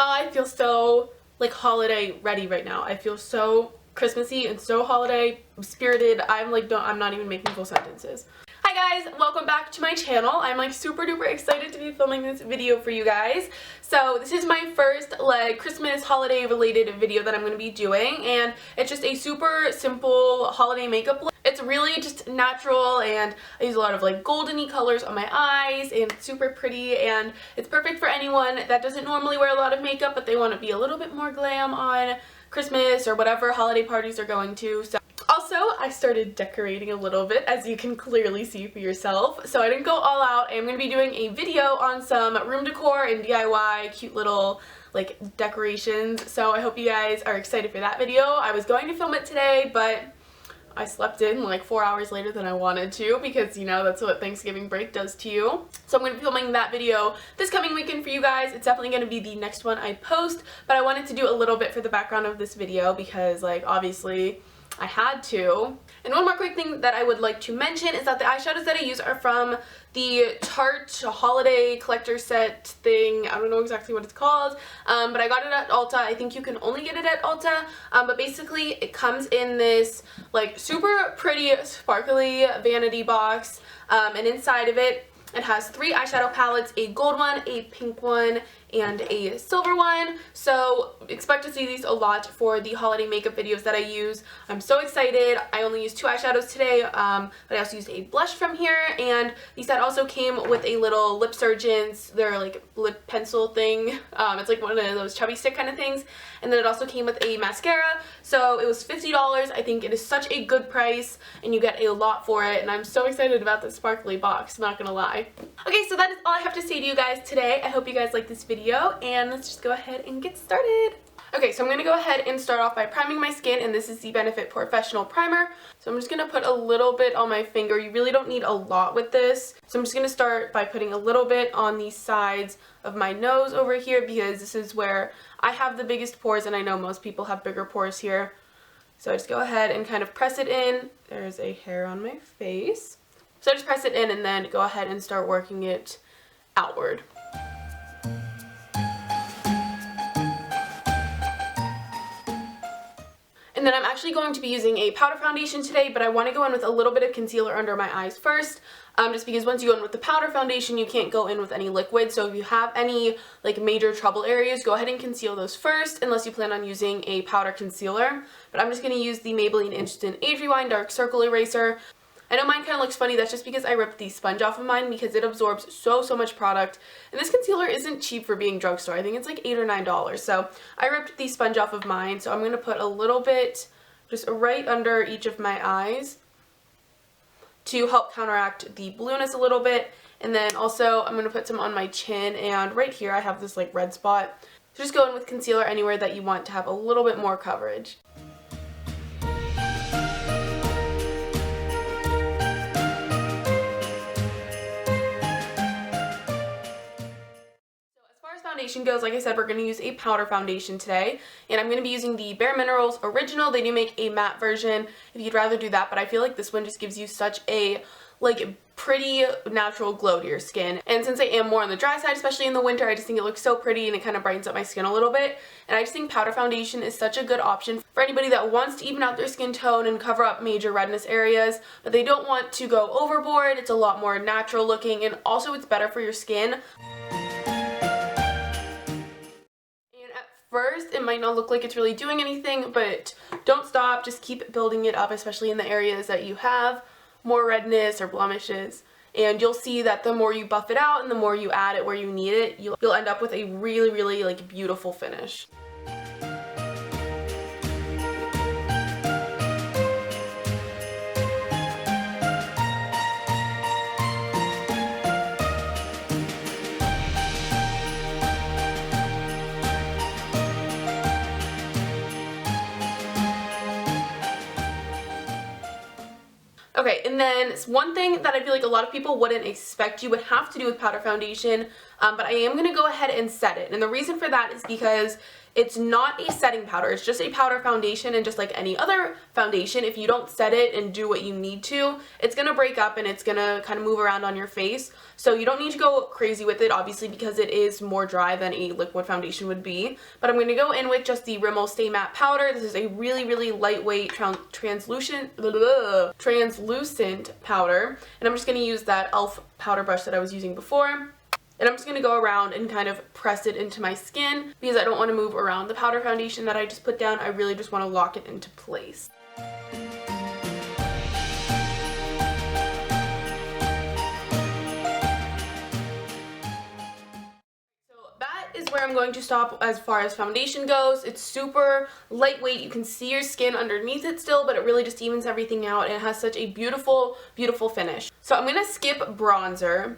I feel so like holiday ready right now. I feel so Christmassy and so holiday spirited. I'm not even making full sentences. Hi guys, welcome back to my channel. I'm like super duper excited to be filming this video for you guys. So this is my first like Christmas holiday related video that I'm going to be doing, and it's just a super simple holiday makeup look. It's really just natural, and I use a lot of like goldeny colors on my eyes, and it's super pretty, and it's perfect for anyone that doesn't normally wear a lot of makeup but they want to be a little bit more glam on Christmas or whatever holiday parties are going to. So also, I started decorating a little bit, as you can clearly see for yourself. So I didn't go all out. I'm going to be doing a video on some room decor and DIY cute little like decorations. So I hope you guys are excited for that video. I was going to film it today, but I slept in like 4 hours later than I wanted to, because you know that's what Thanksgiving break does to you. So I'm going to be filming that video this coming weekend for you guys. It's definitely going to be the next one I post, but I wanted to do a little bit for the background of this video because like obviously I had to. And one more quick thing that I would like to mention is that the eyeshadows that I use are from the Tarte holiday collector set thing. I don't know exactly what it's called, but I got it at Ulta. I think you can only get it at Ulta, but basically it comes in this like super pretty sparkly vanity box, and inside of it has 3 eyeshadow palettes, a gold one, a pink one, and a silver one. So expect to see these a lot for the holiday makeup videos that I use. I'm so excited. I only used 2 eyeshadows today, but I also used a blush from here, and the set also came with a little lip surgeons, their like lip pencil thing. It's like one of those chubby stick kind of things, and then it also came with a mascara. So it was $50. I think it is such a good price, and you get a lot for it, and I'm so excited about this sparkly box, not gonna lie. Okay, so that is all I have to say to you guys today. I hope you guys like this video, and let's just go ahead and get started. Okay, so I'm going to go ahead and start off by priming my skin, and this is the Benefit Porefessional Primer. So I'm just going to put a little bit on my finger. You really don't need a lot with this. So I'm just going to start by putting a little bit on the sides of my nose over here, because this is where I have the biggest pores, and I know most people have bigger pores here. So I just go ahead and kind of press it in. There's a hair on my face. So I just press it in and then go ahead and start working it outward. And then I'm actually going to be using a powder foundation today, but I want to go in with a little bit of concealer under my eyes first, just because once you go in with the powder foundation, you can't go in with any liquid. So if you have any like major trouble areas, go ahead and conceal those first, unless you plan on using a powder concealer. But I'm just going to use the Maybelline Instant Age Rewind Dark Circle Eraser. I know mine kind of looks funny. That's just because I ripped the sponge off of mine, because it absorbs so much product. And this concealer isn't cheap for being drugstore. I think it's like $8 or $9. So I ripped the sponge off of mine. So I'm going to put a little bit just right under each of my eyes to help counteract the blueness a little bit. And then also I'm going to put some on my chin, and right here I have this like red spot. So just go in with concealer anywhere that you want to have a little bit more coverage. Foundation goes, like I said, we're going to use a powder foundation today, and I'm going to be using the Bare Minerals Original. They do make a matte version if you'd rather do that, but I feel like this one just gives you such a like pretty natural glow to your skin. And since I am more on the dry side, especially in the winter, I just think it looks so pretty, and it kind of brightens up my skin a little bit. And I just think powder foundation is such a good option for anybody that wants to even out their skin tone and cover up major redness areas, but they don't want to go overboard. It's a lot more natural looking, and also it's better for your skin. First, it might not look like it's really doing anything, but don't stop. Just keep building it up, especially in the areas that you have more redness or blemishes. And you'll see that the more you buff it out and the more you add it where you need it, you'll end up with a really like beautiful finish. Okay, and then one thing that I feel like a lot of people wouldn't expect you would have to do with powder foundation but I am going to go ahead and set it. And the reason for that is because it's not a setting powder. It's just a powder foundation, and just like any other foundation, if you don't set it and do what you need to, it's going to break up and it's going to kind of move around on your face. So you don't need to go crazy with it, obviously, because it is more dry than a liquid foundation would be. But I'm going to go in with just the Rimmel Stay Matte Powder. This is a really, really lightweight translucent powder. And I'm just going to use that e.l.f. powder brush that I was using before. And I'm just going to go around and kind of press it into my skin because I don't want to move around the powder foundation that I just put down. I really just want to lock it into place. Where I'm going to stop as far as foundation goes. It's super lightweight. You can see your skin underneath it still, but it really just evens everything out, and it has such a beautiful, beautiful finish. So I'm going to skip bronzer,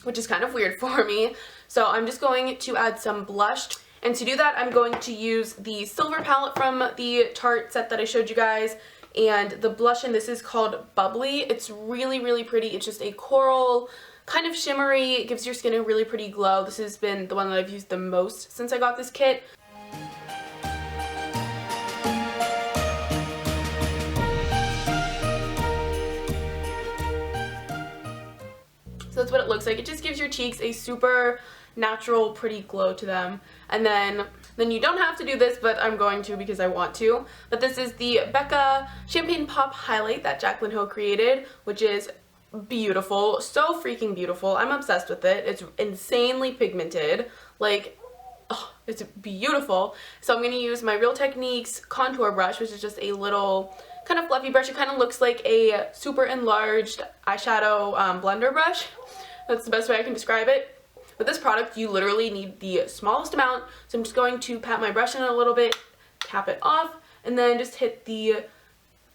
which is kind of weird for me. So I'm just going to add some blush. And to do that, I'm going to use the silver palette from the Tarte set that I showed you guys. And the blush in this is called Bubbly. It's really, really pretty. It's just a coral, kind of shimmery. It gives your skin a really pretty glow. This has been the one that I've used the most since I got this kit. So that's what it looks like. It just gives your cheeks a super natural, pretty glow to them. And then you don't have to do this, but I'm going to because I want to. But this is the Becca Champagne Pop Highlight that Jaclyn Hill created, which is beautiful, so freaking beautiful. I'm obsessed with it. It's insanely pigmented, like, oh, it's beautiful. So I'm going to use my Real Techniques contour brush, which is just a little kind of fluffy brush. It kind of looks like a super enlarged eyeshadow blender brush. That's the best way I can describe it. With this product, you literally need the smallest amount, so I'm just going to pat my brush in a little bit, tap it off, and then just hit the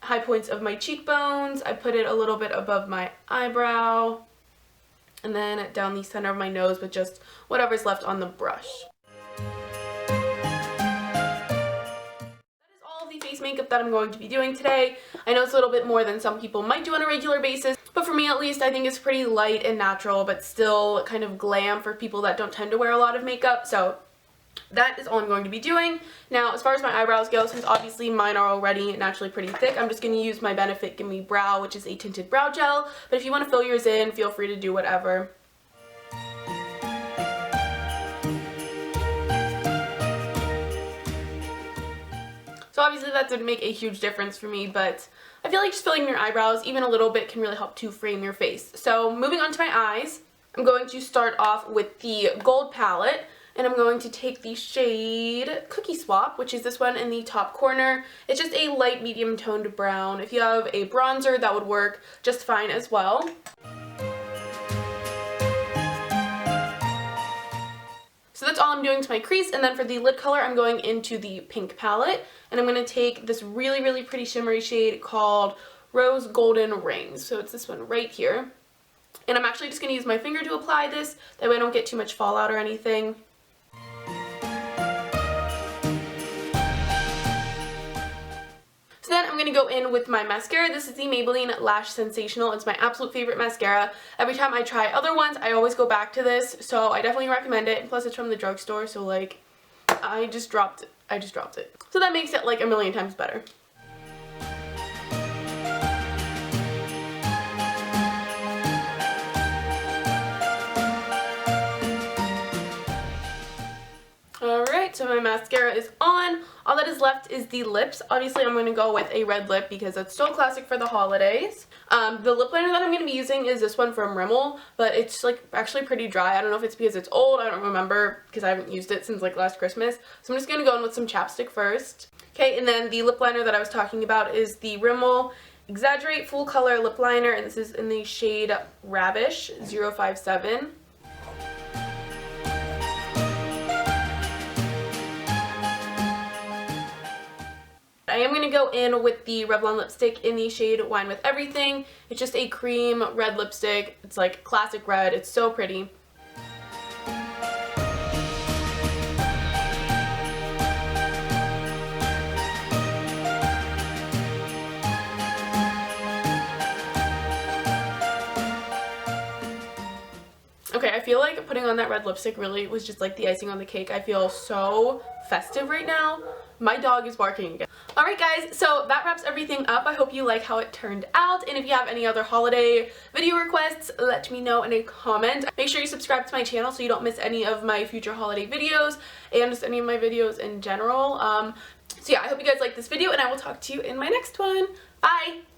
high points of my cheekbones. I put it a little bit above my eyebrow, and then down the center of my nose with just whatever's left on the brush. Face makeup that I'm going to be doing today. I know it's a little bit more than some people might do on a regular basis, but for me at least, I think it's pretty light and natural, but still kind of glam for people that don't tend to wear a lot of makeup. So that is all I'm going to be doing. Now, as far as my eyebrows go, since obviously mine are already naturally pretty thick, I'm just going to use my Benefit Gimme Brow, which is a tinted brow gel, but if you want to fill yours in, feel free to do whatever. So obviously that didn't make a huge difference for me, but I feel like just filling your eyebrows even a little bit can really help to frame your face. So moving on to my eyes, I'm going to start off with the gold palette, and I'm going to take the shade Cookie Swap, which is this one in the top corner. It's just a light medium toned brown. If you have a bronzer, that would work just fine as well. So that's all I'm doing to my crease, and then for the lid color, I'm going into the pink palette, and I'm going to take this really, really pretty shimmery shade called Rose Golden Rings. So it's this one right here. And I'm actually just going to use my finger to apply this, that way I don't get too much fallout or anything. So then I'm going to go in with my mascara. This is the Maybelline Lash Sensational. It's my absolute favorite mascara. Every time I try other ones, I always go back to this, so I definitely recommend it. Plus it's from the drugstore, so like, I just dropped it. So that makes it like a million times better. Alright, so my mascara is on. All that is left is the lips. Obviously, I'm going to go with a red lip because that's so classic for the holidays. The lip liner that I'm going to be using is this one from Rimmel, but it's like actually pretty dry. I don't know if it's because it's old. I don't remember because I haven't used it since like last Christmas. So I'm just going to go in with some chapstick first. Okay, and then the lip liner that I was talking about is the Rimmel Exaggerate Full Color Lip Liner, and this is in the shade Ravish 057. I am going to go in with the Revlon lipstick in the shade Wine with Everything. It's just a cream red lipstick. It's like classic red. It's so pretty. Okay, I feel like putting on that red lipstick really was just like the icing on the cake. I feel so festive right now. My dog is barking again. Alright guys, so that wraps everything up. I hope you like how it turned out, and if you have any other holiday video requests, let me know in a comment. Make sure you subscribe to my channel so you don't miss any of my future holiday videos and just any of my videos in general. So yeah, I hope you guys like this video, and I will talk to you in my next one. Bye!